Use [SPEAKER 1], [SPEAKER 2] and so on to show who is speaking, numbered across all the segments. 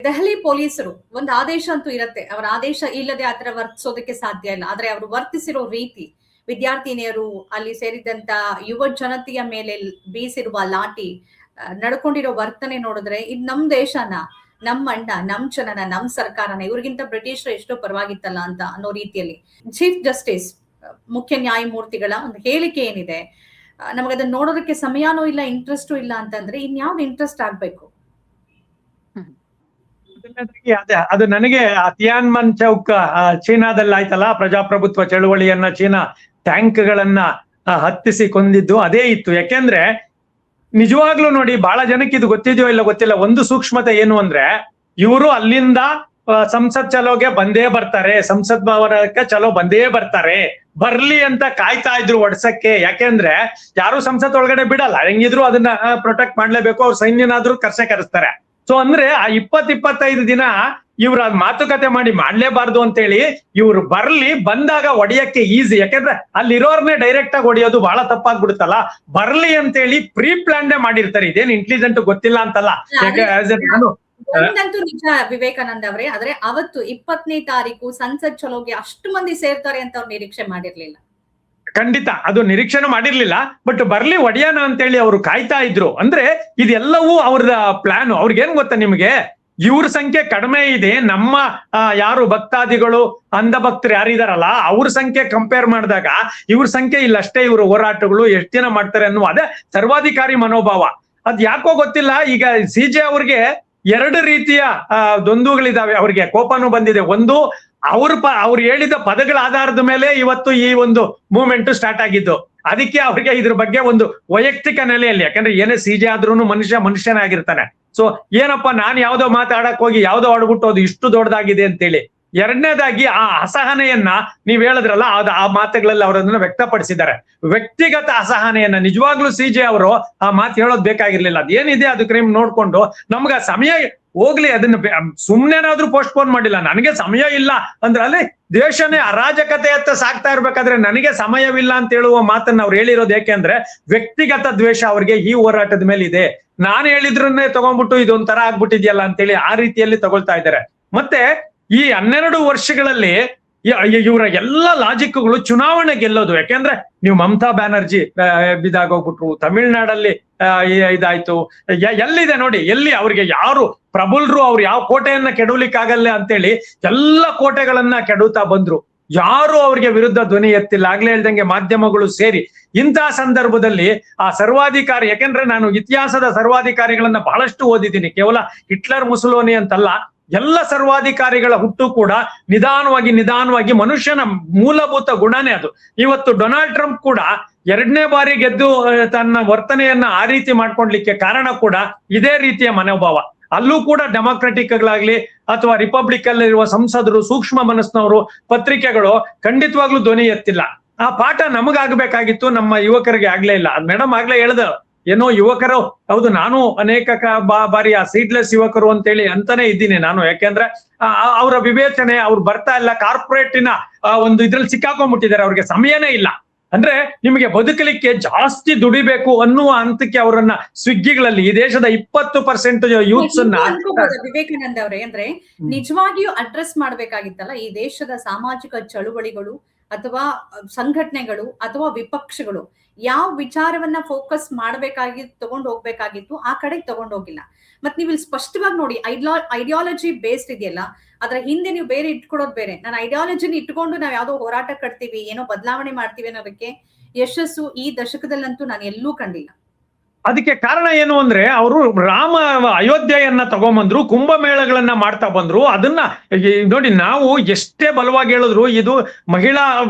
[SPEAKER 1] ದೆಹಲಿ ಪೊಲೀಸರು ಒಂದು ಆದೇಶ ಅಂತೂ ಇರುತ್ತೆ, ಅವರ ಆದೇಶ ಇಲ್ಲದೆ ಆತರ ವರ್ತಿಸೋದಕ್ಕೆ ಸಾಧ್ಯ ಇಲ್ಲ. ಆದ್ರೆ ಅವರು ವರ್ತಿಸಿರೋ ರೀತಿ, ವಿದ್ಯಾರ್ಥಿನಿಯರು, ಅಲ್ಲಿ ಸೇರಿದಂತ ಯುವ ಜನತೆಯ ಮೇಲೆ ಬೀಸಿರುವ ಲಾಠಿ, ನಡ್ಕೊಂಡಿರೋ ವರ್ತನೆ ನೋಡಿದ್ರೆ ಇದು ನಮ್ ದೇಶನ, ನಮ್ ಅಣ್ಣ, ನಮ್ ಜನನ, ನಮ್ ಸರ್ಕಾರನ, ಇವ್ರಿಗಿಂತ ಬ್ರಿಟಿಷರು ಎಷ್ಟೋ ಪರವಾಗಿತ್ತಲ್ಲ ಅಂತ ಅನ್ನೋ ರೀತಿಯಲ್ಲಿ ಚೀಫ್ ಜಸ್ಟಿಸ್, ಮುಖ್ಯ ನ್ಯಾಯಮೂರ್ತಿಗಳ ಒಂದು ಹೇಳಿಕೆ ಏನಿದೆ, ನಮಗದನ್ನ ನೋಡೋದಕ್ಕೆ ಸಮಯನೂ ಇಲ್ಲ, ಇಂಟ್ರೆಸ್ಟು ಇಲ್ಲ ಅಂತಂದ್ರೆ ಇನ್ಯಾವ್ದು ಇಂಟ್ರೆಸ್ಟ್ ಆಗ್ಬೇಕು?
[SPEAKER 2] ಅದು ನನಗೆ ತಿಯಾನ್ಮನ್ ಚೌಕ್ ಚೀನಾದಲ್ಲಿ ಆಯ್ತಲ್ಲ, ಪ್ರಜಾಪ್ರಭುತ್ವ ಚಳುವಳಿಯನ್ನ ಚೀನಾ ಟ್ಯಾಂಕ್ ಗಳನ್ನ ಹತ್ತಿಸಿ ಕೊಂದಿದ್ದು ಅದೇ ಇತ್ತು. ಯಾಕೆಂದ್ರೆ ನಿಜವಾಗ್ಲೂ ನೋಡಿ, ಬಹಳ ಜನಕ್ಕೆ ಇದು ಗೊತ್ತಿದೆಯೋ ಇಲ್ಲ ಗೊತ್ತಿಲ್ಲ, ಒಂದು ಸೂಕ್ಷ್ಮತೆ ಏನು ಅಂದ್ರೆ, ಇವರು ಅಲ್ಲಿಂದ ಸಂಸತ್ ಚಲೋಗೆ ಬಂದೇ ಬರ್ತಾರೆ, ಸಂಸತ್ ಭವನಕ್ಕೆ ಚಲೋ ಬಂದೇ ಬರ್ತಾರೆ, ಬರ್ಲಿ ಅಂತ ಕಾಯ್ತಾ ಇದ್ರು ಒಡ್ಸಕ್ಕೆ. ಯಾಕೆಂದ್ರೆ ಯಾರು ಸಂಸತ್ ಒಳಗಡೆ ಬಿಡಲ್ಲ, ಹೆಂಗಿದ್ರು ಅದನ್ನ ಪ್ರೊಟೆಕ್ಟ್ ಮಾಡ್ಲೇಬೇಕು, ಅವ್ರು ಸೈನ್ಯನಾದ್ರೂ ಕರೆಸ್ತಾರೆ. ಸೊ ಅಂದ್ರೆ ಆ 20-25 ದಿನ ಇವ್ರ ಮಾತುಕತೆ ಮಾಡಿ ಮಾಡ್ಲೇಬಾರ್ದು ಅಂತೇಳಿ ಇವ್ರು ಬರ್ಲಿ, ಬಂದಾಗ ಒಡೆಯಕ್ಕೆ ಈಸಿ. ಯಾಕಂದ್ರೆ ಅಲ್ಲಿರೋರ್ನೇ ಡೈರೆಕ್ಟ್ ಆಗಿ ಹೊಡಿಯೋದು ಬಹಳ ತಪ್ಪಾಗ್ಬಿಡುತ್ತಲ್ಲ, ಬರ್ಲಿ ಅಂತೇಳಿ ಪ್ರೀ ಪ್ಲಾನ್ ಮಾಡಿರ್ತಾರೆ. ಇದೇನ್ ಇಂಟೆಲಿಜೆಂಟ್ ಗೊತ್ತಿಲ್ಲ ಅಂತಲ್ಲ. ನಾನು
[SPEAKER 1] ಒಂದಂತೂ ನಿಜ ವಿವೇಕಾನಂದ ಅವರೇ, ಆದ್ರೆ ಅವತ್ತು 20ನೇ ತಾರೀಕು ಸಂಸತ್ ಚಲೋಗೆ ಅಷ್ಟು ಮಂದಿ ಸೇರ್ತಾರೆ ಅಂತ ಅವ್ರು ನಿರೀಕ್ಷೆ ಮಾಡಿರ್ಲಿಲ್ಲ.
[SPEAKER 2] ಖಂಡಿತ ಅದು ನಿರೀಕ್ಷೆನೂ ಮಾಡಿರ್ಲಿಲ್ಲ. ಬಟ್ ಬರ್ಲಿ ಒಡೆಯನ ಅಂತೇಳಿ ಅವ್ರು ಕಾಯ್ತಾ ಇದ್ರು. ಅಂದ್ರೆ ಇದೆಲ್ಲವೂ ಅವ್ರದ ಪ್ಲಾನ್. ಅವ್ರಿಗೇನ್ ಗೊತ್ತಾ ನಿಮ್ಗೆ, ಇವ್ರ ಸಂಖ್ಯೆ ಕಡಿಮೆ ಇದೆ, ನಮ್ಮ ಯಾರು ಭಕ್ತಾದಿಗಳು ಅಂಧ ಭಕ್ತರು ಯಾರಿದಾರಲ್ಲ ಅವ್ರ ಸಂಖ್ಯೆ ಕಂಪೇರ್ ಮಾಡಿದಾಗ ಇವ್ರ ಸಂಖ್ಯೆ ಇಲ್ಲ ಅಷ್ಟೇ, ಇವ್ರ ಹೋರಾಟಗಳು ಎಷ್ಟು ದಿನ ಮಾಡ್ತಾರೆ ಅನ್ನುವ ಅದೇ ಸರ್ವಾಧಿಕಾರಿ ಮನೋಭಾವ. ಅದ್ ಯಾಕೋ ಗೊತ್ತಿಲ್ಲ. ಈಗ CJ ಅವ್ರಿಗೆ 2 ರೀತಿಯ ದ್ವಂದ್ವಗಳಿದಾವೆ, ಅವ್ರಿಗೆ ಕೋಪನೂ ಬಂದಿದೆ. ಒಂದು, ಅವ್ರು ಹೇಳಿದ ಪದಗಳ ಆಧಾರದ ಮೇಲೆ ಇವತ್ತು ಈ ಒಂದು ಮೂವ್ಮೆಂಟ್ ಸ್ಟಾರ್ಟ್ ಆಗಿದ್ದು. ಅದಕ್ಕೆ ಅವ್ರಿಗೆ ಇದ್ರ ಬಗ್ಗೆ ಒಂದು ವೈಯಕ್ತಿಕ ನೆಲೆಯಲ್ಲಿ, ಯಾಕಂದ್ರೆ ಏನೇ CJ ಆದ್ರೂನು ಮನುಷ್ಯನೇ ಆಗಿರ್ತಾನೆ. ಸೊ ಏನಪ್ಪಾ, ನಾನ್ ಯಾವ್ದೋ ಮಾತಾಡಕ್ ಹೋಗಿ ಯಾವ್ದೋ ಆಡ್ಬಿಟ್ಟು ಅದು ಇಷ್ಟು ದೊಡ್ಡದಾಗಿದೆ ಅಂತೇಳಿ. ಎರಡನೇದಾಗಿ ಆ ಅಸಹನೆಯನ್ನ ನೀವ್ ಹೇಳಿದ್ರಲ್ಲ, ಆ ಮಾತುಗಳಲ್ಲಿ ಅವರನ್ನ ವ್ಯಕ್ತಪಡಿಸಿದ್ದಾರೆ. ವ್ಯಕ್ತಿಗತ ಅಸಹನೆಯನ್ನ ನಿಜವಾಗ್ಲೂ CJ ಅವರು ಆ ಮಾತು ಹೇಳೋದ್ ಬೇಕಾಗಿರ್ಲಿಲ್ಲ. ಅದೇನಿದೆ ಅದು ಕ್ರೈಮ್ ನೋಡ್ಕೊಂಡು ನಮ್ಗ ಸಮಯ ಹೋಗ್ಲಿ, ಅದನ್ನ ಸುಮ್ನೆನಾದ್ರೂ ಪೋಸ್ಟ್ಪೋನ್ ಮಾಡಿಲ್ಲ. ನನಗೆ ಸಮಯ ಇಲ್ಲ ಅಂದ್ರೆ ಅಲ್ಲಿ ದೇಶನೇ ಅರಾಜಕತೆಯತ್ತ ಸಾಕ್ತಾ ಇರ್ಬೇಕಾದ್ರೆ ನನಗೆ ಸಮಯವಿಲ್ಲ ಅಂತ ಹೇಳುವ ಮಾತನ್ನ ಅವ್ರು ಹೇಳಿರೋದು ಯಾಕೆಂದ್ರೆ ವ್ಯಕ್ತಿಗತ ದ್ವೇಷ ಅವ್ರಿಗೆ ಈ ಹೋರಾಟದ ಮೇಲೆ ಇದೆ. ನಾನು ಹೇಳಿದ್ರನ್ನೇ ತಗೊಂಡ್ಬಿಟ್ಟು ಇದೊಂಥರ ಆಗ್ಬಿಟ್ಟಿದ್ಯಲ್ಲ ಅಂತೇಳಿ ಆ ರೀತಿಯಲ್ಲಿ ತಗೊಳ್ತಾ ಇದ್ದಾರೆ. ಮತ್ತೆ ಈ 12 ವರ್ಷಗಳಲ್ಲಿ ಇವರ ಎಲ್ಲ ಲಾಜಿಕ್ಗಳು ಚುನಾವಣೆ ಗೆಲ್ಲೋದು. ಯಾಕೆಂದ್ರೆ ನೀವು ಮಮತಾ ಬ್ಯಾನರ್ಜಿ ಬಿದಾಗೋಗ್ಬಿಟ್ರು, ತಮಿಳ್ನಾಡಲ್ಲಿ ಇದಾಯ್ತು, ಎಲ್ಲಿದೆ ನೋಡಿ, ಎಲ್ಲಿ ಅವ್ರಿಗೆ ಯಾರು ಪ್ರಬುಲ್ರು, ಅವ್ರು ಯಾವ ಕೋಟೆಯನ್ನ ಕೆಡವಲಿಕ್ಕಾಗಲ್ಲ ಅಂತೇಳಿ ಎಲ್ಲ ಕೋಟೆಗಳನ್ನ ಕೆಡುತ್ತಾ ಬಂದ್ರು. ಯಾರು ಅವ್ರಿಗೆ ವಿರುದ್ಧ ಧ್ವನಿ ಎತ್ತಿಲ್ಲ. ಆಗ್ಲೇ ಹೇಳ್ದಂಗೆ ಮಾಧ್ಯಮಗಳು ಸೇರಿ. ಇಂತಹ ಸಂದರ್ಭದಲ್ಲಿ ಆ ಸರ್ವಾಧಿಕಾರಿ, ಯಾಕೆಂದ್ರೆ ನಾನು ಇತಿಹಾಸದ ಸರ್ವಾಧಿಕಾರಿಗಳನ್ನ ಬಹಳಷ್ಟು ಓದಿದ್ದೀನಿ, ಕೇವಲ ಹಿಟ್ಲರ್ ಮುಸೋಲಿನಿ ಅಂತಲ್ಲ, ಎಲ್ಲ ಸರ್ವಾಧಿಕಾರಿಗಳ ಹುಟ್ಟು ಕೂಡ ನಿಧಾನವಾಗಿ ಮನುಷ್ಯನ ಮೂಲಭೂತ ಗುಣನೇ ಅದು. ಇವತ್ತು ಡೊನಾಲ್ಡ್ ಟ್ರಂಪ್ ಕೂಡ 2ನೇ ಬಾರಿ ಗೆದ್ದು ತನ್ನ ವರ್ತನೆಯನ್ನ ಆ ರೀತಿ ಮಾಡ್ಕೊಂಡ್ಲಿಕ್ಕೆ ಕಾರಣ ಕೂಡ ಇದೇ ರೀತಿಯ ಮನೋಭಾವ. ಅಲ್ಲೂ ಕೂಡ ಡೆಮಾಕ್ರೆಟಿಕ್ ಗಳಾಗ್ಲಿ ಅಥವಾ ರಿಪಬ್ಲಿಕ್ ಅಲ್ಲಿರುವ ಸಂಸದರು, ಸೂಕ್ಷ್ಮ ಮನಸ್ಸಿನವರು, ಪತ್ರಿಕೆಗಳು ಖಂಡಿತವಾಗ್ಲೂ ಧ್ವನಿ ಎತ್ತಿಲ್ಲ. ಆ ಪಾಠ ನಮಗಾಗಬೇಕಾಗಿತ್ತು, ನಮ್ಮ ಯುವಕರಿಗೆ ಆಗ್ಲೇ ಇಲ್ಲ. ಮೇಡಮ್ ಆಗ್ಲೇ ಹೇಳ್ದ, ಏನೋ ಯುವಕರು, ಹೌದು ನಾನು ಅನೇಕ ಬಾರಿ ಆ ಸೀಟ್ಲೆಸ್ ಯುವಕರು ಅಂತೇಳಿ ಅಂತಾನೆ ಇದ್ದೀನಿ ನಾನು. ಯಾಕೆಂದ್ರೆ ಅವರ ವಿವೇಚನೆ, ಅವ್ರು ಬರ್ತಾ ಇಲ್ಲ, ಕಾರ್ಪೊರೇಟಿನ ಒಂದು ಇದ್ರಲ್ಲಿ ಸಿಕ್ಕಾಕೊಂಡ್ಬಿಟ್ಟಿದ್ದಾರೆ, ಅವ್ರಿಗೆ ಸಮಯನೇ ಇಲ್ಲ. ಅಂದ್ರೆ ನಿಮಗೆ ಬದುಕಲಿಕ್ಕೆ ಜಾಸ್ತಿ ದುಡಿಬೇಕು ಅನ್ನುವ ಹಂತಕ್ಕೆ ಅವರನ್ನ ಸ್ವಿಗ್ಗಿಗಳಲ್ಲಿ ಈ ದೇಶದ 20% ಯೂತ್ಸ್ ಅನ್ನ
[SPEAKER 1] ವಿವೇಕಾನಂದ ಅವರೇ, ಅಂದ್ರೆ ನಿಜವಾಗಿಯೂ ಅಡ್ರೆಸ್ ಮಾಡ್ಬೇಕಾಗಿತ್ತಲ್ಲ ಈ ದೇಶದ ಸಾಮಾಜಿಕ ಚಳುವಳಿಗಳು ಅಥವಾ ಸಂಘಟನೆಗಳು ಅಥವಾ ವಿಪಕ್ಷಗಳು ಯಾವ ವಿಚಾರವನ್ನ ಫೋಕಸ್ ಮಾಡ್ಬೇಕಾಗಿತ್ತು, ತಗೊಂಡು ಹೋಗ್ಬೇಕಾಗಿತ್ತು, ಆ ಕಡೆಗೆ ತಗೊಂಡು ಹೋಗಿಲ್ಲ. ಮತ್ ನೀವು ಇಲ್ಲಿ ಸ್ಪಷ್ಟವಾಗಿ ನೋಡಿ, ಐಡಿಯಾಲಜಿ ಬೇಸ್ಡ್ ಇದೆಯಲ್ಲ, ಅದ್ರ ಹಿಂದೆ ನೀವು ಬೇರೆ ಇಟ್ಕೊಡೋದು ಬೇರೆ. ನಾನು ಐಡಿಯಾಲಜಿನ ಇಟ್ಕೊಂಡು ನಾವ್ ಯಾವ್ದೋ ಹೋರಾಟ ಕಟ್ತೀವಿ, ಏನೋ ಬದಲಾವಣೆ ಮಾಡ್ತೀವಿ ಅನ್ನೋದಕ್ಕೆ ಯಶಸ್ಸು ಈ ದಶಕದಲ್ಲಂತೂ ನಾನು ಎಲ್ಲೂ ಕಂಡಿಲ್ಲ.
[SPEAKER 2] ಅದಕ್ಕೆ ಕಾರಣ ಏನು ಅಂದ್ರೆ, ಅವರು ರಾಮ ಅಯೋಧ್ಯೆಯನ್ನ ತಗೊಂಬಂದ್ರು, ಕುಂಭಮೇಳಗಳನ್ನ ಮಾಡ್ತಾ ಬಂದ್ರು. ಅದನ್ನ ನೋಡಿ, ನಾವು ಎಷ್ಟೇ ಬಲವಾಗಿ ಹೇಳಿದ್ರು ಇದು ಮಹಿಳಾ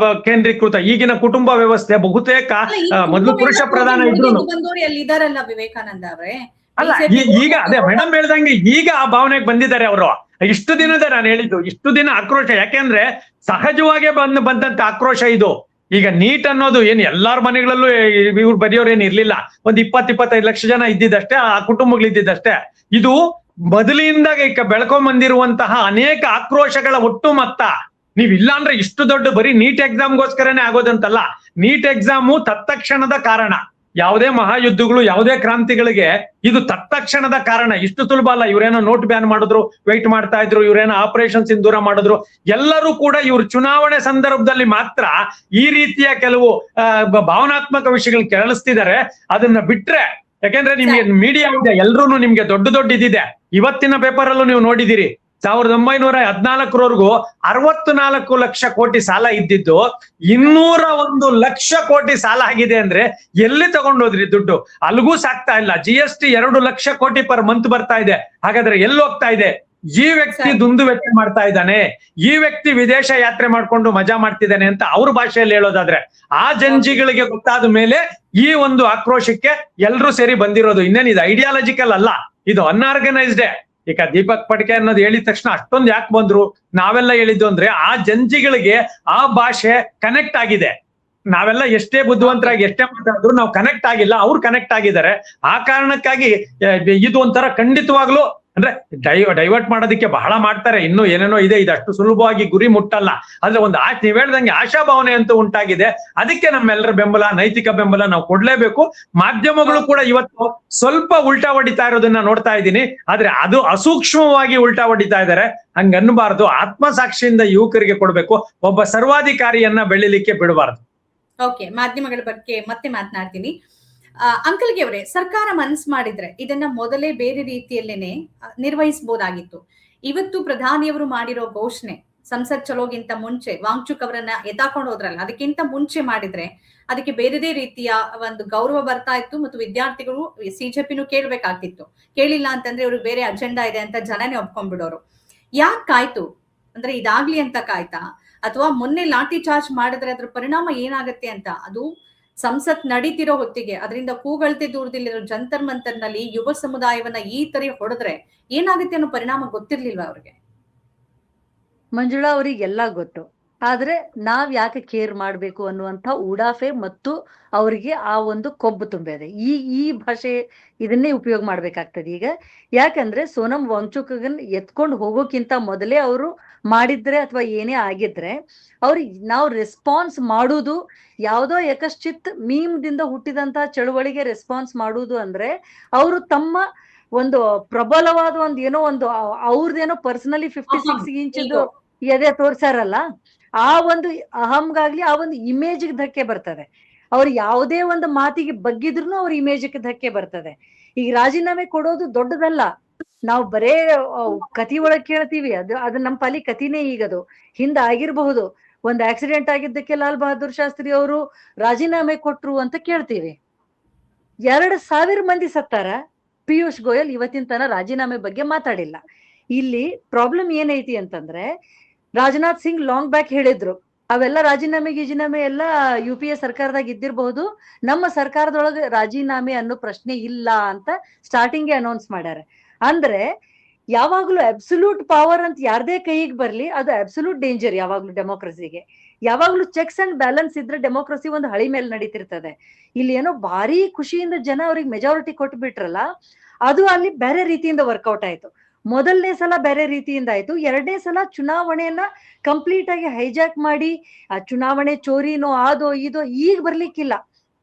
[SPEAKER 2] ಕೇಂದ್ರೀಕೃತ ಈಗಿನ ಕುಟುಂಬ ವ್ಯವಸ್ಥೆ. ಬಹುತೇಕ ಮೊದಲು ಪುರುಷ ಪ್ರಧಾನ ಇದ್ರು
[SPEAKER 1] ಇದಾರಲ್ಲ ವಿವೇಕಾನಂದ ಅವರೇ.
[SPEAKER 2] ಅಲ್ಲ, ಈಗ ಅದೇ ಮೇಡಮ್ ಹೇಳ್ದಂಗೆ ಈಗ ಆ ಭಾವನೆಗೆ ಬಂದಿದ್ದಾರೆ ಅವರು. ಇಷ್ಟು ದಿನದ ನಾನು ಹೇಳಿದ್ದು, ಇಷ್ಟು ದಿನ ಆಕ್ರೋಶ, ಯಾಕೆಂದ್ರೆ ಸಹಜವಾಗೇ ಬಂದಂತ ಆಕ್ರೋಶ ಇದು. ಈಗ ನೀಟ್ ಅನ್ನೋದು ಏನ್ ಎಲ್ಲಾರ ಮನೆಗಳಲ್ಲೂ ಇವ್ರು ಬರೆಯೋರು ಏನ್ ಇರ್ಲಿಲ್ಲ. ಒಂದ್ 20-25 ಲಕ್ಷ ಜನ ಇದ್ದಿದ್ದಷ್ಟೇ, ಆ ಕುಟುಂಬಗಳು ಇದ್ದಿದ್ದಷ್ಟೇ. ಇದು ಮೊದಲಿಂದ ಈಗ ಬೆಳ್ಕೊಂಡ್ ಬಂದಿರುವಂತಹ ಅನೇಕ ಆಕ್ರೋಶಗಳ ಒಟ್ಟು ಮೊತ್ತ. ನೀವ್ ಇಲ್ಲ ಅಂದ್ರೆ ಇಷ್ಟು ದೊಡ್ಡ ಬರೀ ನೀಟ್ ಎಕ್ಸಾಮ್ಗೋಸ್ಕರನೇ ಆಗೋದಂತಲ್ಲ. ನೀಟ್ ಎಕ್ಸಾಮು ತತ್ಕ್ಷಣದ ಕಾರಣ. ಯಾವುದೇ ಮಹಾಯುದ್ಧಗಳು, ಯಾವುದೇ ಕ್ರಾಂತಿಗಳಿಗೆ ಇದು ತತ್ಕ್ಷಣದ ಕಾರಣ. ಇಷ್ಟು ಸುಲಭ ಅಲ್ಲ. ಇವ್ರೇನೋ ನೋಟ್ ಬ್ಯಾನ್ ಮಾಡಿದ್ರು, ವೆಯ್ಟ್ ಮಾಡ್ತಾ ಇದ್ರು, ಇವ್ರೇನೋ ಆಪರೇಷನ್ ಸಿಂಧೂರ ಮಾಡಿದ್ರು. ಎಲ್ಲರೂ ಕೂಡ ಇವ್ರು ಚುನಾವಣೆ ಸಂದರ್ಭದಲ್ಲಿ ಮಾತ್ರ ಈ ರೀತಿಯ ಕೆಲವು ಭಾವನಾತ್ಮಕ ವಿಷಯಗಳನ್ನ ಕೆರಳಿಸ್ತಿದ್ದಾರೆ. ಅದನ್ನ ಬಿಟ್ರೆ, ಯಾಕೆಂದ್ರೆ ನಿಮ್ಗೆ ಮೀಡಿಯಾ ಇದೆ, ಎಲ್ರೂ ನಿಮ್ಗೆ ದೊಡ್ಡ ಇದಿದೆ. ಇವತ್ತಿನ ಪೇಪರ್ ಅಲ್ಲೂ ನೀವು ನೋಡಿದಿರಿ, 1914 64 ಲಕ್ಷ ಕೋಟಿ ಸಾಲ ಇದ್ದಿದ್ದು 201 ಲಕ್ಷ ಕೋಟಿ ಸಾಲ ಆಗಿದೆ. ಅಂದ್ರೆ ಎಲ್ಲಿ ತಗೊಂಡೋದ್ರಿ ದುಡ್ಡು? ಅಲ್ಗೂ ಸಾಕ್ತಾ ಇಲ್ಲ. GST 2 ಲಕ್ಷ ಕೋಟಿ ಪರ್ ಮಂತ್ ಬರ್ತಾ ಇದೆ. ಹಾಗಾದ್ರೆ ಎಲ್ಲಿ ಹೋಗ್ತಾ ಇದೆ? ಈ ವ್ಯಕ್ತಿ ದುಂದು ವೆಚ್ಚ ಮಾಡ್ತಾ ಇದ್ದಾನೆ, ಈ ವ್ಯಕ್ತಿ ವಿದೇಶ ಯಾತ್ರೆ ಮಾಡ್ಕೊಂಡು ಮಜಾ ಮಾಡ್ತಿದ್ದಾನೆ ಅಂತ ಅವ್ರ ಭಾಷೆಯಲ್ಲಿ ಹೇಳೋದಾದ್ರೆ, ಆ ಜಂಜಿಗಳಿಗೆ ಗೊತ್ತಾದ ಮೇಲೆ ಈ ಒಂದು ಆಕ್ರೋಶಕ್ಕೆ ಎಲ್ರೂ ಸೇರಿ ಬಂದಿರೋದು. ಇನ್ನೇನಿದೆ, ಐಡಿಯಾಲಜಿಕಲ್ ಅಲ್ಲ, ಇದು ಅನ್ಆರ್ಗನೈಸ್ಡ್. ಈಗ ದೀಪಕ್ ಪಟ್ಕೆ ಅನ್ನೋದು ಹೇಳಿದ ತಕ್ಷಣ ಅಷ್ಟೊಂದು ಯಾಕೆ ಬಂದ್ರು? ನಾವೆಲ್ಲ ಹೇಳಿದ್ದು ಅಂದ್ರೆ ಆ ಜಂಜಿಗಳಿಗೆ ಆ ಭಾಷೆ ಕನೆಕ್ಟ್ ಆಗಿದೆ. ನಾವೆಲ್ಲ ಎಷ್ಟೇ ಬುದ್ಧಿವಂತರಾಗಿ ಎಷ್ಟೇ ಮಾತಾಡಿದ್ರು ನಾವು ಕನೆಕ್ಟ್ ಆಗಿಲ್ಲ, ಅವ್ರು ಕನೆಕ್ಟ್ ಆಗಿದ್ದಾರೆ. ಆ ಕಾರಣಕ್ಕಾಗಿ ಇದು ಒಂಥರ ಖಂಡಿತವಾಗ್ಲೂ ಅಂದ್ರೆ ಡೈವರ್ಟ್ ಮಾಡೋದಕ್ಕೆ ಬಹಳ ಮಾಡ್ತಾರೆ, ಇನ್ನೂ ಏನೇನೋ ಇದೆ, ಇದಷ್ಟು ಸುಲಭವಾಗಿ ಗುರಿ ಮುಟ್ಟಲ್ಲ. ಆದ್ರೆ ಒಂದು ನೀವ್ ಹೇಳ್ದಂಗೆ ಆಶಾಭಾವನೆ ಅಂತೂ ಉಂಟಾಗಿದೆ. ಅದಕ್ಕೆ ನಮ್ಮೆಲ್ಲರ ಬೆಂಬಲ, ನೈತಿಕ ಬೆಂಬಲ ನಾವು ಕೊಡ್ಲೇಬೇಕು. ಮಾಧ್ಯಮಗಳು ಕೂಡ ಇವತ್ತು ಸ್ವಲ್ಪ ಉಲ್ಟಾ ಹೊಡಿತಾ ಇರೋದನ್ನ ನೋಡ್ತಾ ಇದ್ದೀನಿ. ಆದ್ರೆ ಅದು ಅಸೂಕ್ಷ್ಮವಾಗಿ ಉಲ್ಟಾ ಹೊಡಿತಾ ಇದ್ದಾರೆ. ಹಂಗನ್ಬಾರ್ದು. ಆತ್ಮಸಾಕ್ಷಿಯಿಂದ ಯುವಕರಿಗೆ ಕೊಡ್ಬೇಕು, ಒಬ್ಬ ಸರ್ವಾಧಿಕಾರಿಯನ್ನ ಬೆಳಿಲಿಕ್ಕೆ ಬಿಡಬಾರ್ದು.
[SPEAKER 1] ಓಕೆ, ಮಾಧ್ಯಮಗಳ ಬಗ್ಗೆ ಮತ್ತೆ ಮಾತನಾಡ್ತೀನಿ. ಅಂಕಲ್ಗೆ ಅವರೇ, ಸರ್ಕಾರ ಮನಸ್ಸು ಮಾಡಿದ್ರೆ ಇದನ್ನ ಮೊದಲೇ ಬೇರೆ ರೀತಿಯಲ್ಲೇನೆ ನಿರ್ವಹಿಸಬಹುದಾಗಿತ್ತು. ಇವತ್ತು ಪ್ರಧಾನಿಯವರು ಮಾಡಿರೋ ಘೋಷಣೆ ಸಂಸತ್ ಚಲೋಗಿಂತ ಮುಂಚೆ ವಾಂಗ್ಚುಕ್ ಅವರನ್ನ ಎತ್ತಾಕೊಂಡು ಹೋದ್ರಲ್ಲ, ಅದಕ್ಕಿಂತ ಮುಂಚೆ ಮಾಡಿದ್ರೆ ಅದಕ್ಕೆ ಬೇರೆದೇ ರೀತಿಯ ಒಂದು ಗೌರವ ಬರ್ತಾ ಇತ್ತು ಮತ್ತು ವಿದ್ಯಾರ್ಥಿಗಳು ಸಿಜೆಪಿನೂ ಕೇಳ್ಬೇಕಾಗ್ತಿತ್ತು. ಕೇಳಿಲ್ಲ ಅಂತಂದ್ರೆ ಇವ್ರಿಗೆ ಬೇರೆ ಅಜೆಂಡಾ ಇದೆ ಅಂತ ಜನನೇ ಒಪ್ಕೊಂಡ್ಬಿಡೋರು. ಯಾಕೆ ಕಾಯ್ತು ಅಂದ್ರೆ ಇದಾಗ್ಲಿ ಅಂತ ಕಾಯ್ತಾ, ಅಥವಾ ಮೊನ್ನೆ ಲಾಠಿ ಚಾರ್ಜ್ ಮಾಡಿದ್ರೆ ಅದ್ರ ಪರಿಣಾಮ ಏನಾಗತ್ತೆ ಅಂತ? ಅದು ಸಂಸತ್ ನಡೀತಿರೋ ಹೊತ್ತಿಗೆ ಅದರಿಂದ ಕೂಗಳತೆ ದೂರದಲ್ಲಿರೋ ಜಂತರ್ ಮಂತರ್ ನಲ್ಲಿ ಯುವ ಸಮುದಾಯವನ್ನ ಈ ತರ ಹೊಡೆದ್ರೆ ಏನಾಗುತ್ತೆ ಅನ್ನೋ ಪರಿಣಾಮ ಗೊತ್ತಿರ್ಲಿಲ್ವಾ ಅವ್ರಿಗೆ?
[SPEAKER 3] ಮಂಜುಳಾ, ಅವ್ರಿಗೆಲ್ಲ ಗೊತ್ತು. ಆದ್ರೆ ನಾವ್ ಯಾಕೆ ಕೇರ್ ಮಾಡ್ಬೇಕು ಅನ್ನುವಂತ ಉಡಾಫೆ ಮತ್ತು ಅವರಿಗೆ ಆ ಒಂದು ಕೊಬ್ಬು ತುಂಬಿದೆ. ಈ ಭಾಷೆ ಇದನ್ನೇ ಉಪಯೋಗ ಮಾಡ್ಬೇಕಾಗ್ತದೆ ಈಗ. ಯಾಕಂದ್ರೆ ಸೋನಂ ವಾಂಗ್ಚುಕ್ಗನ್ ಎತ್ಕೊಂಡು ಹೋಗೋಕ್ಕಿಂತ ಮೊದಲೇ ಅವರು ಮಾಡಿದ್ರೆ ಅಥವಾ ಏನೇ ಆಗಿದ್ರೆ ಅವ್ರಿಗೆ ನಾವು ರೆಸ್ಪಾನ್ಸ್ ಮಾಡುವುದು, ಯಾವುದೋ ಯಕಶ್ಚಿತ್ ಮೀಮ್ದಿಂದ ಹುಟ್ಟಿದಂತಹ ಚಳುವಳಿಗೆ ರೆಸ್ಪಾನ್ಸ್ ಮಾಡುವುದು ಅಂದ್ರೆ ಅವರು ತಮ್ಮ ಒಂದು ಪ್ರಬಲವಾದ ಒಂದು ಏನೋ ಒಂದು ಅವ್ರದ್ದೇನೋ ಪರ್ಸನಲಿ 56 ಇಂಚದ್ದು ಎದೆ ತೋರ್ಸಾರಲ್ಲ, ಆ ಒಂದು ಅಹಂಗಾಗ್ಲಿ ಆ ಒಂದು ಇಮೇಜ್ಗೆ ಧಕ್ಕೆ ಬರ್ತದೆ. ಅವ್ರು ಯಾವುದೇ ಒಂದು ಮಾತಿಗೆ ಬಗ್ಗಿದ್ರು ಅವ್ರ ಇಮೇಜ್ಗೆ ಧಕ್ಕೆ ಬರ್ತದೆ. ಈಗ ರಾಜೀನಾಮೆ ಕೊಡೋದು ದೊಡ್ಡದಲ್ಲ, ನಾವು ಬರೇ ಕತಿ ಒಳಗ್ ಕೇಳ್ತೀವಿ. ಅದು ನಮ್ಮ ಪಾಲಿ ಕತಿನೇ. ಈಗದು ಹಿಂದ ಆಗಿರಬಹುದು, ಒಂದ್ ಆಕ್ಸಿಡೆಂಟ್ ಆಗಿದ್ದಕ್ಕೆ ಲಾಲ್ ಬಹದ್ದೂರ್ ಶಾಸ್ತ್ರಿ ಅವರು ರಾಜೀನಾಮೆ ಕೊಟ್ರು ಅಂತ ಕೇಳ್ತೀವಿ. 2,000 ಮಂದಿ ಸತ್ತಾರ. ಪಿಯೂಷ್ ಗೋಯಲ್ ಇವತ್ತಿನ ತನ ರಾಜೀನಾಮೆ ಬಗ್ಗೆ ಮಾತಾಡಿಲ್ಲ. ಇಲ್ಲಿ ಪ್ರಾಬ್ಲಮ್ ಏನೈತಿ ಅಂತಂದ್ರೆ, ರಾಜನಾಥ್ ಸಿಂಗ್ ಲಾಂಗ್ ಬ್ಯಾಕ್ ಹೇಳಿದ್ರು ಅವೆಲ್ಲ ರಾಜೀನಾಮೆ ಎಲ್ಲ UPA ಸರ್ಕಾರದಾಗ ಇದ್ದಿರಬಹುದು, ನಮ್ಮ ಸರ್ಕಾರದೊಳಗೆ ರಾಜೀನಾಮೆ ಅನ್ನೋ ಪ್ರಶ್ನೆ ಇಲ್ಲ ಅಂತ ಸ್ಟಾರ್ಟಿಂಗ್ಗೆ ಅನೌನ್ಸ್ ಮಾಡ್ಯಾರ. ಅಂದ್ರೆ ಯಾವಾಗ್ಲೂ ಅಬ್ಸಲ್ಯೂಟ್ ಪವರ್ ಅಂತ ಯಾರ್ದೇ ಕೈಗೆ ಬರ್ಲಿ ಅದು ಅಬ್ಸಲ್ಯೂಟ್ ಡೇಂಜರ್ ಯಾವಾಗ್ಲೂ ಡೆಮೋಕ್ರಸಿಗೆ. ಯಾವಾಗ್ಲೂ ಚೆಕ್ಸ್ ಅಂಡ್ ಬ್ಯಾಲೆನ್ಸ್ ಇದ್ರೆ ಡೆಮೋಕ್ರಸಿ ಒಂದು ಹಳಿ ಮೇಲೆ ನಡೀತಿರ್ತದೆ. ಇಲ್ಲಿ ಏನೋ ಭಾರಿ ಖುಷಿಯಿಂದ ಜನ ಅವ್ರಿಗೆ ಮೆಜಾರಿಟಿ ಕೊಟ್ಟು ಬಿಟ್ರಲ್ಲ, ಅದು ಅಲ್ಲಿ ಬೇರೆ ರೀತಿಯಿಂದ ವರ್ಕೌಟ್ ಆಯ್ತು. ಮೊದಲನೇ ಸಲ ಬೇರೆ ರೀತಿಯಿಂದ ಆಯ್ತು. 2ನೇ ಸಲ ಚುನಾವಣೆಯನ್ನ ಕಂಪ್ಲೀಟ್ ಆಗಿ ಹೈಜಾಕ್ ಮಾಡಿ ಆ ಚುನಾವಣೆ ಚೋರಿನೋ ಆದೋ ಇದೋ ಈಗ ಬರ್ಲಿಕ್ಕಿಲ್ಲ.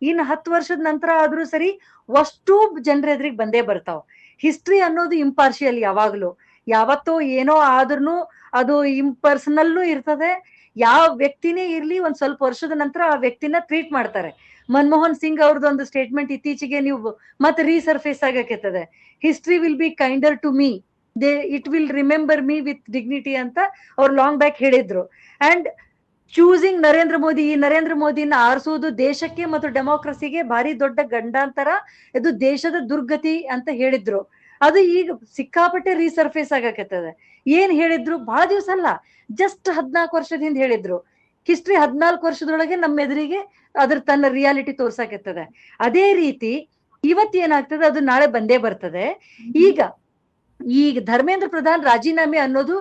[SPEAKER 3] ಇನ್ನು 10 ವರ್ಷದ ನಂತರ ಆದ್ರೂ ಸರಿ ಅಷ್ಟು ಜನರ ಎದುರಿಗೆ ಬಂದೇ ಬರ್ತಾವ. ಹಿಸ್ಟ್ರಿ ಅನ್ನೋದು ಇಂಪಾರ್ಷಿಯಲ್ ಯಾವಾಗ್ಲೂ. ಯಾವತ್ತೋ ಏನೋ ಆದ್ರೂ ಅದು ಇಂಪರ್ಸನಲ್ಲೂ ಇರ್ತದೆ. ಯಾವ ವ್ಯಕ್ತಿನೇ ಇರ್ಲಿ ಒಂದ್ ಸ್ವಲ್ಪ ವರ್ಷದ ನಂತರ ಆ ವ್ಯಕ್ತಿನ ಟ್ರೀಟ್ ಮಾಡ್ತಾರೆ. ಮನಮೋಹನ್ ಸಿಂಗ್ ಅವ್ರದ್ದೊಂದು ಸ್ಟೇಟ್ಮೆಂಟ್ ಇತ್ತೀಚೆಗೆ ನೀವು ಮತ್ತೆ ರೀಸರ್ಫೇಸ್ ಆಗಕ್ಕೆತ್ತದೆ, history will be kinder to me, it will remember me with dignity ಅಂತ ಅವ್ರು ಲಾಂಗ್ ಬ್ಯಾಕ್ ಹೇಳಿದ್ರು. ಅಂಡ್ ಚೂಸಿಂಗ್ ನರೇಂದ್ರ ಮೋದಿ, ಈ ನರೇಂದ್ರ ಮೋದಿನ ಆರಿಸುವುದು ದೇಶಕ್ಕೆ ಮತ್ತು ಡೆಮೋಕ್ರಸಿಗೆ ಭಾರಿ ದೊಡ್ಡ ಗಂಡಾಂತರ, ಇದು ದೇಶದ ದುರ್ಗತಿ ಅಂತ ಹೇಳಿದ್ರು. ಅದು ಈಗ ಸಿಕ್ಕಾಪಟ್ಟೆ ರೀಸರ್ಫೇಸ್ ಆಗಕತ್ತದೆ. ಏನ್ ಹೇಳಿದ್ರು? ಬಹಳ ದಿವಸ ಅಲ್ಲ, ಜಸ್ಟ್ 14 ವರ್ಷದ ಹಿಂದೆ ಹೇಳಿದ್ರು. ಹಿಸ್ಟ್ರಿ 14 ವರ್ಷದೊಳಗೆ ನಮ್ಮ ಎದುರಿಗೆ ಅದ್ರ ತನ್ನ ರಿಯಾಲಿಟಿ ತೋರ್ಸಾಕತ್ತದೆ. ಅದೇ ರೀತಿ ಇವತ್ತೇನಾಗ್ತದೆ ಅದು ನಾಳೆ ಬಂದೇ ಬರ್ತದೆ. ಈಗ ಧರ್ಮೇಂದ್ರ ಪ್ರಧಾನ್ ರಾಜೀನಾಮೆ ಅನ್ನೋದು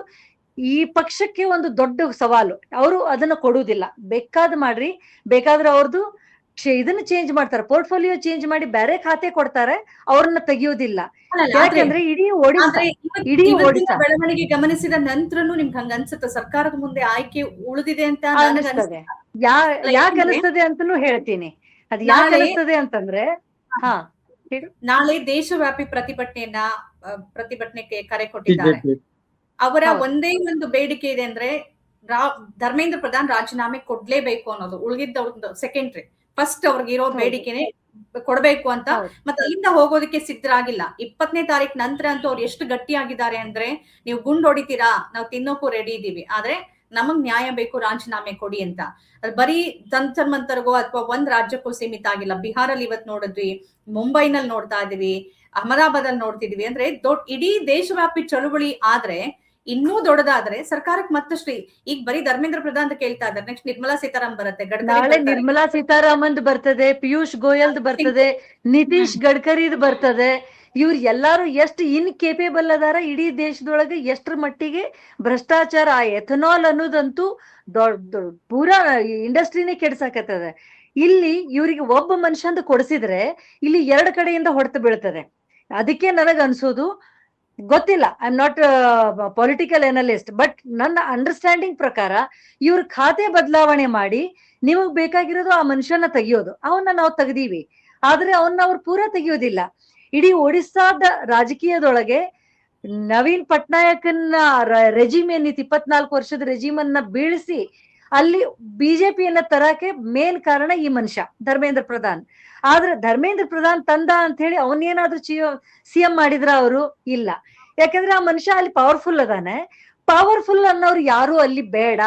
[SPEAKER 3] ಈ ಪಕ್ಷಕ್ಕೆ ಒಂದು ದೊಡ್ಡ ಸವಾಲು. ಅವರು ಅದನ್ನ ಕೊಡುವುದಿಲ್ಲ. ಬೇಕಾದ್ ಮಾಡ್ರಿ, ಬೇಕಾದ್ರೆ ಅವ್ರದ್ದು ಇದನ್ನ ಚೇಂಜ್ ಮಾಡ್ತಾರೆ, ಪೋರ್ಟ್ಫೋಲಿಯೋ ಚೇಂಜ್ ಮಾಡಿ ಬೇರೆ ಖಾತೆ ಕೊಡ್ತಾರೆ, ಅವ್ರನ್ನ ತೆಗಿಯೋದಿಲ್ಲ. ಯಾಕಂದ್ರೆ ಇಡೀ ಒಡಿಶಾ
[SPEAKER 1] ಬೆಳವಣಿಗೆ ಗಮನಿಸಿದ ನಂತರನು ನಿಮ್ಗೆ ಹಂಗ ಅನ್ಸುತ್ತೆ ಸರ್ಕಾರದ ಮುಂದೆ ಆಯ್ಕೆ ಉಳಿದಿದೆ ಅಂತ
[SPEAKER 3] ಅನಿಸ್ತದೆ. ಯಾಕೆ ಅನಿಸ್ತದೆ ಅಂತಾನು ಹೇಳ್ತೀನಿ. ಅದ್ ಯಾಕೆ ಅನಿಸ್ತದೆ ಅಂತಂದ್ರೆ ಹಾ
[SPEAKER 1] ನಾಳೆ ದೇಶವ್ಯಾಪಿ ಪ್ರತಿಭಟನೆಗೆ ಕರೆ ಕೊಟ್ಟಿದ್ದಾರೆ. ಅವರ ಒಂದೇ ಒಂದು ಬೇಡಿಕೆ ಇದೆ ಅಂದ್ರೆ ಧರ್ಮೇಂದ್ರ ಪ್ರಧಾನ್ ರಾಜೀನಾಮೆ ಕೊಡ್ಲೇಬೇಕು ಅನ್ನೋದು. ಉಳಿದಿದ್ದ ಸೆಕೆಂಡ್ರಿ, ಫಸ್ಟ್ ಅವ್ರಿಗೆ ಇರೋ ಬೇಡಿಕೆನೆ ಕೊಡ್ಬೇಕು ಅಂತ. ಮತ್ತೆ ಅಲ್ಲಿಂದ ಹೋಗೋದಕ್ಕೆ ಸಿದ್ಧರಾಗಿಲ್ಲ. 20ನೇ ತಾರೀಕು ನಂತರ ಅಂತೂ ಅವ್ರು ಎಷ್ಟು ಗಟ್ಟಿಯಾಗಿದ್ದಾರೆ ಅಂದ್ರೆ, ನೀವು ಗುಂಡ್ ಹೊಡಿತೀರಾ, ನಾವು ತಿನ್ನೋಕು ರೆಡಿ ಇದೀವಿ, ಆದ್ರೆ ನಮಗ್ ನ್ಯಾಯ ಬೇಕು, ರಾಜೀನಾಮೆ ಕೊಡಿ ಅಂತ. ಅದು ಬರೀ ಜಂತರ್ ಮಂತರ್ಗೋ ಅಥವಾ ಒಂದ್ ರಾಜ್ಯಕ್ಕೂ ಸೀಮಿತ ಆಗಿಲ್ಲ. ಬಿಹಾರಲ್ಲಿ ಇವತ್ ನೋಡಿದ್ವಿ, ಮುಂಬೈನಲ್ಲಿ ನೋಡ್ತಾ ಇದೀವಿ, ಅಹಮದಾಬಾದ್ ಅಲ್ಲಿ ನೋಡ್ತಿದೀವಿ. ಅಂದ್ರೆ ಇಡೀ ದೇಶವ್ಯಾಪಿ ಚಳುವಳಿ ಆದ್ರೆ, ಇನ್ನೂ ದೊಡ್ಡದಾದ್ರೆ ಸರ್ಕಾರಕ್ಕೆ ಮತ್ತಷ್ಟು. ಈಗ ಬರೀ ಧರ್ಮೇಂದ್ರ ಪ್ರಧಾನ್ ಅಂತ ಕೇಳ್ತಾ ಇದ್ದಾರೆ, ನೆಕ್ಸ್ಟ್ ನಿರ್ಮಲಾ ಸೀತಾರಾಮನ್ ಬರುತ್ತೆ,
[SPEAKER 3] ನಾಳೆ ನಿರ್ಮಲಾ ಸೀತಾರಾಮನ್ ಬರ್ತದೆ, ಪಿಯೂಷ್ ಗೋಯಲ್ದ್ ಬರ್ತದೆ, ನಿತೀಶ್ ಗಡ್ಕರಿದ್ ಬರ್ತದೆ. ಇವ್ರು ಎಲ್ಲಾರು ಎಷ್ಟು ಇನ್ಕೇಪೇಬಲ್ ಅದಾರ, ಇಡೀ ದೇಶದೊಳಗೆ ಎಷ್ಟ್ರ ಮಟ್ಟಿಗೆ ಭ್ರಷ್ಟಾಚಾರ. ಆ ಎಥನಾಲ್ ಅನ್ನೋದಂತೂ ದೊಡ್ಡ ಪೂರಾ ಇಂಡಸ್ಟ್ರಿನೇ ಕೆಡ್ಸಾಕತ್ತದ. ಇಲ್ಲಿ ಇವ್ರಿಗೆ ಒಬ್ಬ ಮನುಷ್ಯಂದು ಕೊಡಿಸಿದ್ರೆ ಇಲ್ಲಿ 2 ಕಡೆಯಿಂದ ಹೊಡೆತ ಬೀಳ್ತದೆ. ಅದಕ್ಕೆ ನನಗ ಅನ್ಸೋದು, ಗೊತ್ತಿಲ್ಲ, I am not political analyst, but ನನ್ನ ಅಂಡರ್ಸ್ಟ್ಯಾಂಡಿಂಗ್ ಪ್ರಕಾರ ಇವ್ರ ಖಾತೆ ಬದಲಾವಣೆ ಮಾಡಿ ನಿಮಗ್ ಬೇಕಾಗಿರೋದು ಆ ಮನುಷ್ಯನ ತೆಗಿಯೋದು. ಅವನ್ನ ನಾವು ತೆಗ್ದೀವಿ, ಆದ್ರೆ ಅವನ್ನ ಅವ್ರು ಪೂರಾ ತೆಗಿಯೋದಿಲ್ಲ. ಇಡೀ ಒಡಿಸ್ಸಾದ ರಾಜಕೀಯದೊಳಗೆ ನವೀನ್ ಪಟ್ನಾಯಕನ್ನ ರೆಜಿಮ್ ಏನಿತ್ತು, 24 ವರ್ಷದ ರೆಜಿಮ್ ಅನ್ನ ಬೀಳಿಸಿ ಅಲ್ಲಿ ಬಿಜೆಪಿಯನ್ನ ತರಕ್ಕೆ ಮೇನ್ ಕಾರಣ ಈ ಮನುಷ್ಯ ಧರ್ಮೇಂದ್ರ ಪ್ರಧಾನ್. ಆದ್ರೆ ಧರ್ಮೇಂದ್ರ ಪ್ರಧಾನ್ ತಂದ ಅಂತ ಹೇಳಿ ಅವನೇನಾದ್ರೂ ಸಿಎಂ ಮಾಡಿದ್ರ ಅವರು ಇಲ್ಲ. ಯಾಕಂದ್ರೆ ಆ ಮನುಷ್ಯ ಅಲ್ಲಿ ಪವರ್ಫುಲ್ ಅದಾನೆ. ಪವರ್ಫುಲ್ ಅನ್ನೋರು ಯಾರು ಅಲ್ಲಿ ಬೇಡ.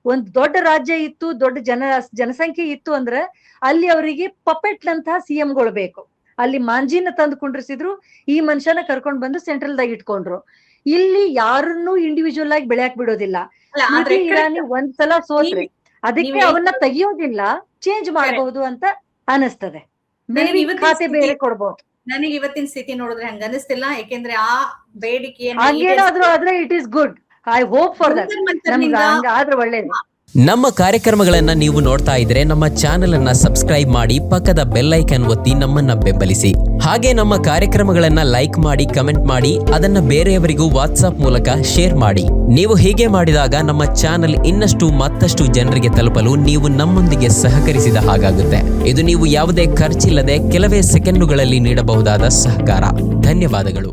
[SPEAKER 3] ಒಂದ್ ದೊಡ್ಡ ರಾಜ್ಯ ಇತ್ತು, ದೊಡ್ಡ ಜನಸಂಖ್ಯೆ ಇತ್ತು ಅಂದ್ರೆ ಅಲ್ಲಿ ಅವರಿಗೆ ಪಪೆಟ್ನಂತಹ ಸಿಎಂಗಳು ಬೇಕು. ಅಲ್ಲಿ ಮಾಂಜಿನ ತಂದು ಕುಂಡ್ರಿಸಿದ್ರು, ಈ ಮನುಷ್ಯನ ಕರ್ಕೊಂಡ್ ಬಂದು ಸೆಂಟ್ರಲ್ದಾಗ ಇಟ್ಕೊಂಡ್ರು. ಇಲ್ಲಿ ಯಾರನ್ನೂ ಇಂಡಿವಿಜುವಲ್ ಆಗಿ ಬೆಳೆಯಕ್ ಬಿಡೋದಿಲ್ಲ. ಇರಾನಿ ಒಂದ್ಸಲ ಸೋತ್ರೆ ಅದಕ್ಕೆ ಅವನ್ನ ತೆಗಿಯೋದಿಲ್ಲ, ಚೇಂಜ್ ಮಾಡಬಹುದು ಅಂತ ಅನಿಸ್ತದೆ. ಖಾತೆ ಬೇರೆ ಕೊಡ್ಬೋದು.
[SPEAKER 1] ನನಗೆ ಇವತ್ತಿನ ಸ್ಥಿತಿ ನೋಡಿದ್ರೆ ಹಂಗ ಅನಿಸ್ತಿಲ್ಲ. ಯಾಕೆಂದ್ರೆ ಆ ಬೇಡಿಕೆ
[SPEAKER 3] ಹಂಗೇನಾದ್ರೂ ಆದ್ರೆ it is good. I hope for that. ಆದ್ರೆ ಒಳ್ಳೇದು.
[SPEAKER 4] ನಮ್ಮ ಕಾರ್ಯಕ್ರಮಗಳನ್ನ ನೀವು ನೋಡ್ತಾ ಇದ್ರೆ ನಮ್ಮ ಚಾನೆಲ್ ಅನ್ನ ಸಬ್ಸ್ಕ್ರೈಬ್ ಮಾಡಿ, ಪಕ್ಕದ ಬೆಲ್ ಐಕಾನ್ ಒತ್ತಿ ನಮ್ಮನ್ನ ಬೆಂಬಲಿಸಿ. ಹಾಗೆ ನಮ್ಮ ಕಾರ್ಯಕ್ರಮಗಳನ್ನ ಲೈಕ್ ಮಾಡಿ, ಕಮೆಂಟ್ ಮಾಡಿ, ಅದನ್ನ ಬೇರೆಯವರಿಗೂ ವಾಟ್ಸ್ಆಪ್ ಮೂಲಕ ಶೇರ್ ಮಾಡಿ. ನೀವು ಹೀಗೆ ಮಾಡಿದಾಗ ನಮ್ಮ ಚಾನೆಲ್ ಇನ್ನಷ್ಟು ಮತ್ತಷ್ಟು ಜನರಿಗೆ ತಲುಪಲು ನೀವು ನಮ್ಮೊಂದಿಗೆ ಸಹಕರಿಸಿದ ಹಾಗಾಗುತ್ತೆ. ಇದು ನೀವು ಯಾವುದೇ ಖರ್ಚಿಲ್ಲದೆ ಕೆಲವೇ ಸೆಕೆಂಡುಗಳಲ್ಲಿ ನೀಡಬಹುದಾದ ಸಹಕಾರ. ಧನ್ಯವಾದಗಳು.